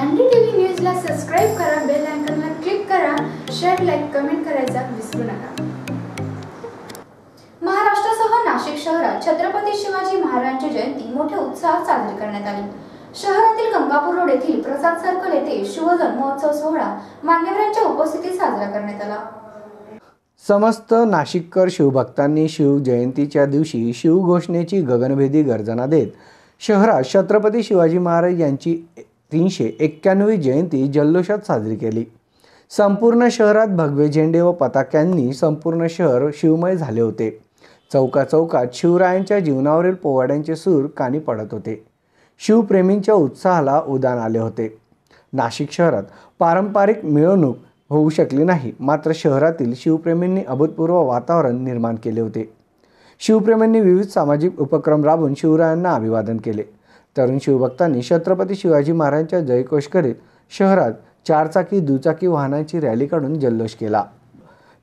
NDTV न्यूजला subscribe करा, bell आयकॉनला क्लिक करा, शेअर, लाईक, कमेंट करायला विसरू नका। महाराष्ट्रासह नाशिक शहरात छत्रपती शिवाजी महाराजांची जयंती मोठ्या उत्साहात साजरी करण्यात आली। शहरातील गंगापूर रोड येथील प्रसाद सर्कल येथे शिवजन्मोत्सव सोहळा मान्यवरांच्या उपस्थितीत साजरा करण्यात आला। समस्त नाशिककर शिवभक्तांनी शिव जयंतीच्या दिवशी शिवघोषणेची गगनभेदी गर्जना देत शहरात छत्रपती शिवाजी महाराज यांची 391वी जयंती जल्लोषात साजरी केली। संपूर्ण शहरात भगवे झेंडे व पताक्यांनी संपूर्ण शहर शिवमय झाले होते। चौकाचौकात शिवरायांच्या जीवनावरील पोवाड्यांचे सूर कानी पडत होते। शिवप्रेमींच्या उत्साहाला उधाण आले होते। नाशिक शहरात पारंपरिक मिरवणूक होऊ शकली नाही, मात्र शहरातील शिवप्रेमींनी अभूतपूर्व वातावरण निर्माण केले होते। शिवप्रेमींनी विविध सामाजिक उपक्रम राबवून शिवरायांना अभिवादन केले। तरुण शिवभक्तांनी छत्रपती शिवाजी महाराजांच्या जयघोष करीत शहरात चारचाकी दुचाकी वाहनांची रॅली काढून जल्लोष केला।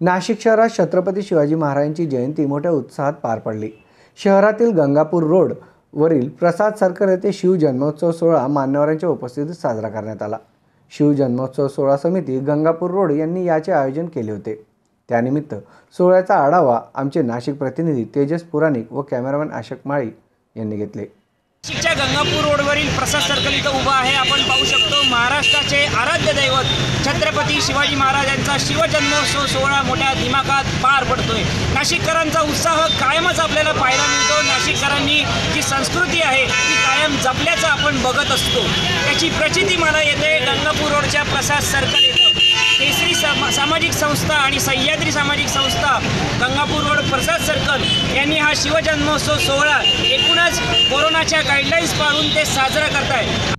नाशिक शहरात छत्रपती शिवाजी महाराजांची जयंती मोठ्या उत्साहात पार पडली। शहरातील गंगापूर रोड वरील प्रसाद सर्कल येथे शिवजन्मोत्सव सोहळा मान्यवरांच्या उपस्थितीत साजरा करण्यात आला। शिवजन्मोत्सव सोहळा समिती गंगापूर रोड यांनी याचे आयोजन केले होते। त्यानिमित्त सोहळ्याचा आढावा आमचे नाशिक प्रतिनिधी तेजस पुराणिक व कॅमेरामॅन अशोक माळी यांनी घेतले। नाशिकच्या गंगापूर रोडवरील प्रसाद सर्कल इथं उभा आहे। आपण पाहू शकतो महाराष्ट्राचे आराध्य दैवत छत्रपती शिवाजी महाराजांचा शिवजन्मोत्सव सोहळा मोठ्या दिमाखात पार पडतोय। नाशिककरांचा उत्साह कायमच आपल्याला पाहायला मिळतो। नाशिककरांनी जी संस्कृती आहे ती कायम जपल्याचं आपण बघत असतो। त्याची प्रचिती मला येते गंगापूर रोडच्या प्रसाद सर्कल येथे केसरी सामाजिक संस्था आणि सह्याद्री सामाजिक संस्था गंगापूर रोड प्रसाद सर्कल यांनी हा शिवजन्मोत्सव सोहळा एकूणच कोरोनाच्या गाईडलाईन्स पाळून ते साजरा करतायत।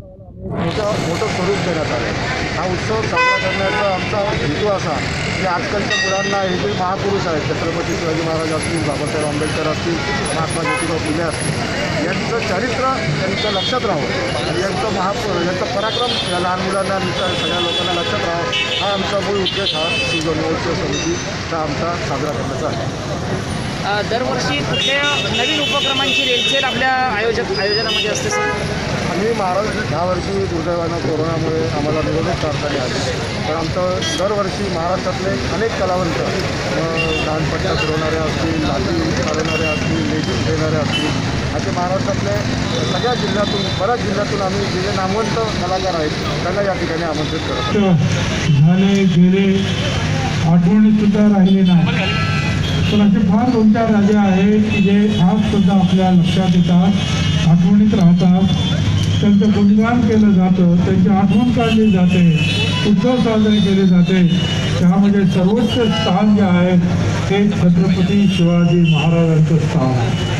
मोठं स्वरूप देण्यात आलं। हा उत्सव साजरा करण्याचा आमचा हेतू असा की आजकालच्या मुलांना हे जे महापुरुष आहेत छत्रपती शिवाजी महाराज असतील, बाबासाहेब आंबेडकर असतील, महात्मा ज्योतिबा फुले असतील, यांचं चरित्र त्यांचं लक्षात राहावं आणि यांचं पराक्रम या लहान मुलांना सगळ्या लोकांना लक्षात राहावं, हा आमचा मूळ उद्देश हा शिवजन्मोत्सव समितीचा आमचा साजरा करण्याचा आहे। दरवर्षी कुठल्या नवीन उपक्रमांची रेलचेल आपल्या आयोजनामध्ये असते सर? आम्ही महाराज ह्यावर्षी दुर्दैवानं कोरोनामुळे आम्हाला निवडणूक काढताना आली, पण आमचं दरवर्षी महाराष्ट्रातले अनेक कलावंत लहानपट्ट्या फिरवणारे असतील, लाठी चालवणारे असतील, लेझीम खेळणारे असतील, असे महाराष्ट्रातले सगळ्या जिल्ह्यातून बऱ्याच जिल्ह्यातून आम्ही जे नामवंत कलाकार आहेत त्यांना या ठिकाणी आमंत्रित करतो। झाले गेले आठवणीतसुद्धा राहिले नाही, पण असे फार 2-4 राजे आहेत की जे आज सुद्धा आपल्या लक्षात येतात, आठवणीत राहतात, त्यांचं गुणगान केलं जातं, त्यांची आठवण काढली जाते, उत्सव साजरे केले जाते। त्यामध्ये सर्वोच्च स्थान जे आहे ते छत्रपती शिवाजी महाराजांचं स्थान आहे।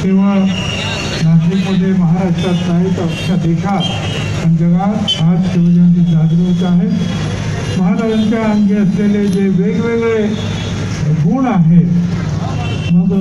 केवळ नाशिकमध्ये महाराष्ट्रात नाही तर अख्ख्या देशात आणि जगात आज शिवजयंती साजरी होत आहे। महाराजांच्या अंगी असलेले जे वेगवेगळे गुण आहेत, मग